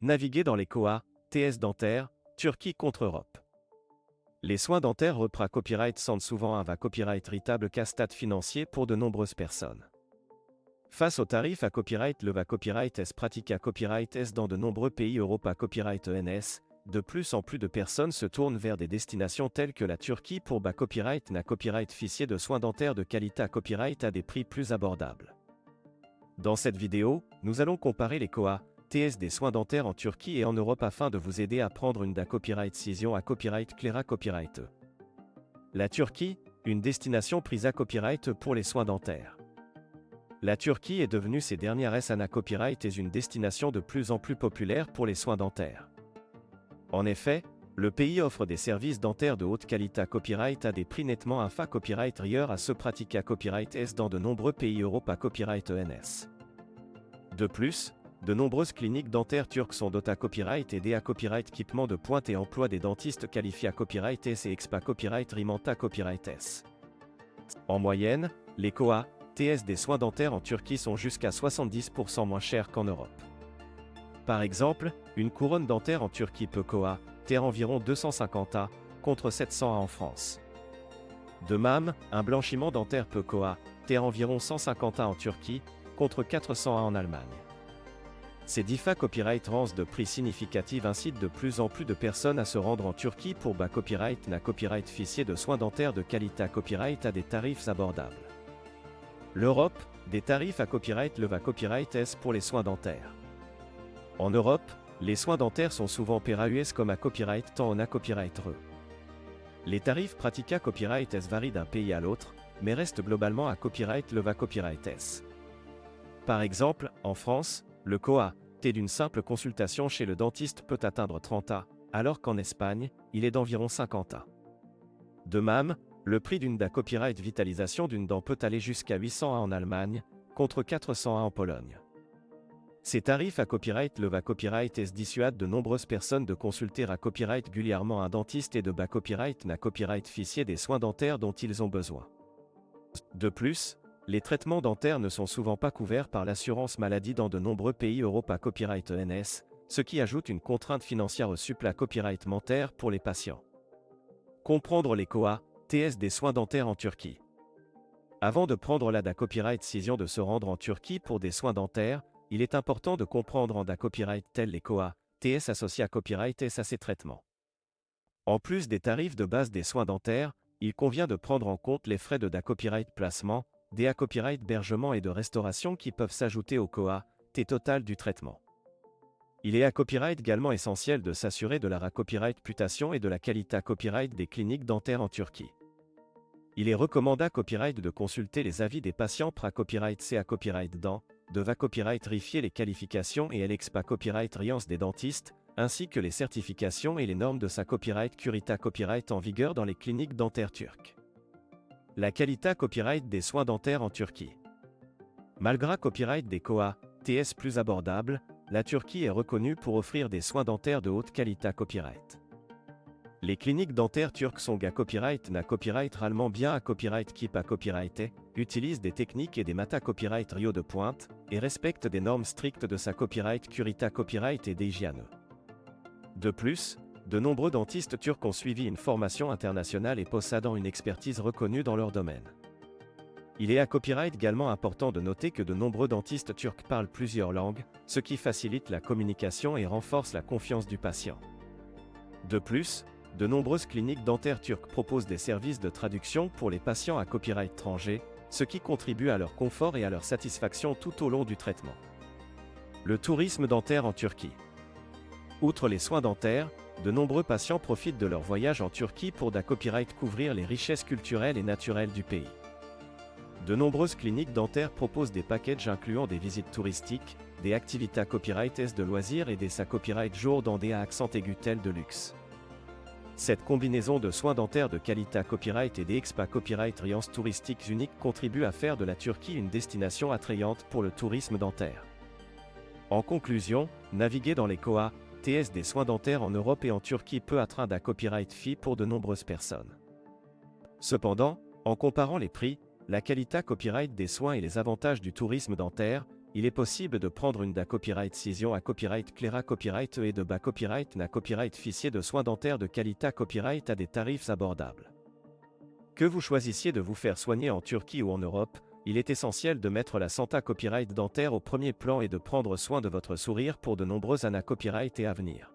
Naviguer dans les KOA, TS dentaires, Turquie contre Europe. Les soins dentaires repra copyright sont souvent un va copyright ritable castat financier pour de nombreuses personnes. Face aux tarifs à copyright, le va copyright s pratique à copyright s dans de nombreux pays Europe à copyright ENS, de plus en plus de personnes se tournent vers des destinations telles que la Turquie pour bas copyright na copyright ficier de soins dentaires de qualité à copyright à des prix plus abordables. Dans cette vidéo, nous allons comparer les KOA, TS des soins dentaires en Turquie et en Europe afin de vous aider à prendre une da copyright cision à copyright Clara copyright. La Turquie, une destination prise à copyright pour les soins dentaires. La Turquie est devenue ces dernières années copyright et une destination de plus en plus populaire pour les soins dentaires. En effet, le pays offre des services dentaires de haute qualité à copyright à des prix nettement inférieurs copyright ailleurs à ceux pratiqués à copyright S dans de nombreux pays Europe à copyright ENS. De plus, de nombreuses cliniques dentaires turques sont dotées à copyright et des à copyright équipement de pointe et emploient des dentistes qualifiés à copyright S et expa copyright rimanta copyright S. En moyenne, les KOA, TS des soins dentaires en Turquie sont jusqu'à 70% moins chers qu'en Europe. Par exemple, une couronne dentaire en Turquie peut KOA, TR environ 250 A, contre 700 A en France. De même, un blanchiment dentaire peut KOA, TR environ 150 A en Turquie, contre 400 A en Allemagne. Ces DIFA copyright ranges de prix significatifs incitent de plus en plus de personnes à se rendre en Turquie pour bas copyright na copyright ficier de soins dentaires de qualité à copyright à des tarifs abordables. L'Europe, des tarifs à copyright le va copyright S pour les soins dentaires. En Europe, les soins dentaires sont souvent pera US comme à copyright tant en a copyright RE. Les tarifs pratiqués à copyright S varient d'un pays à l'autre, mais restent globalement à copyright le va copyright S. Par exemple, en France, le KOA, T d'une simple consultation chez le dentiste peut atteindre 30 A, alors qu'en Espagne, il est d'environ 50 A. De même, le prix d'une da copyright vitalisation d'une dent peut aller jusqu'à 800 A en Allemagne, contre 400 A en Pologne. Ces tarifs à copyright le va copyright S dissuadent de nombreuses personnes de consulter à copyright régulièrement un dentiste et de bas copyright na copyright ficier des soins dentaires dont ils ont besoin. De plus, les traitements dentaires ne sont souvent pas couverts par l'assurance maladie dans de nombreux pays Europe à copyright ENS, ce qui ajoute une contrainte financière supple à copyright dentaire pour les patients. Comprendre les KOA, TS des soins dentaires en Turquie. Avant de prendre la da copyright décision de se rendre en Turquie pour des soins dentaires, il est important de comprendre en da copyright tels les KOA, TS associés à copyright S à ces traitements. En plus des tarifs de base des soins dentaires, il convient de prendre en compte les frais de da copyright placement, des à copyright hébergement et de restauration qui peuvent s'ajouter au KOA, T total du traitement. Il est à copyright également essentiel de s'assurer de la copyright réputation et de la qualité à copyright des cliniques dentaires en Turquie. Il est recommandé à copyright de consulter les avis des patients pra copyright C à copyright dent, de va copyright vérifier les qualifications et l'expa copyright riance des dentistes, ainsi que les certifications et les normes de sa copyright curita copyright en vigueur dans les cliniques dentaires turques. La qualité copyright des soins dentaires en Turquie. Malgré copyright des KOA, TS plus abordables, la Turquie est reconnue pour offrir des soins dentaires de haute qualité copyright. Les cliniques dentaires turques sont à copyright na copyright rarement bien à copyright keep à copyright utilisent des techniques et des mata copyright rio de pointe, et respectent des normes strictes de sa copyright curita copyright et d'hygiène. De plus, de nombreux dentistes turcs ont suivi une formation internationale et possédant une expertise reconnue dans leur domaine. Il est à copyright également important de noter que de nombreux dentistes turcs parlent plusieurs langues, ce qui facilite la communication et renforce la confiance du patient. De plus, de nombreuses cliniques dentaires turques proposent des services de traduction pour les patients à copyright étranger, ce qui contribue à leur confort et à leur satisfaction tout au long du traitement. Le tourisme dentaire en Turquie. Outre les soins dentaires, de nombreux patients profitent de leur voyage en Turquie pour da copyright couvrir les richesses culturelles et naturelles du pays. De nombreuses cliniques dentaires proposent des packages incluant des visites touristiques, des activités à copyright S de loisirs et des sa copyright jour dans des accent aigu tels de luxe. Cette combinaison de soins dentaires de qualité à copyright et des expa copyright riance touristiques uniques contribue à faire de la Turquie une destination attrayante pour le tourisme dentaire. En conclusion, naviguer dans les KOA, TS des soins dentaires en Europe et en Turquie peut atteindre un copyright fee pour de nombreuses personnes. Cependant, en comparant les prix, la qualité copyright des soins et les avantages du tourisme dentaire, il est possible de prendre une DA Copyright Cision à Copyright Clara Copyright et de BA Copyright NA Copyright Fichier de soins dentaires de qualité Copyright à des tarifs abordables. Que vous choisissiez de vous faire soigner en Turquie ou en Europe, il est essentiel de mettre la Santa Copyright dentaire au premier plan et de prendre soin de votre sourire pour de nombreuses années copyright et à venir.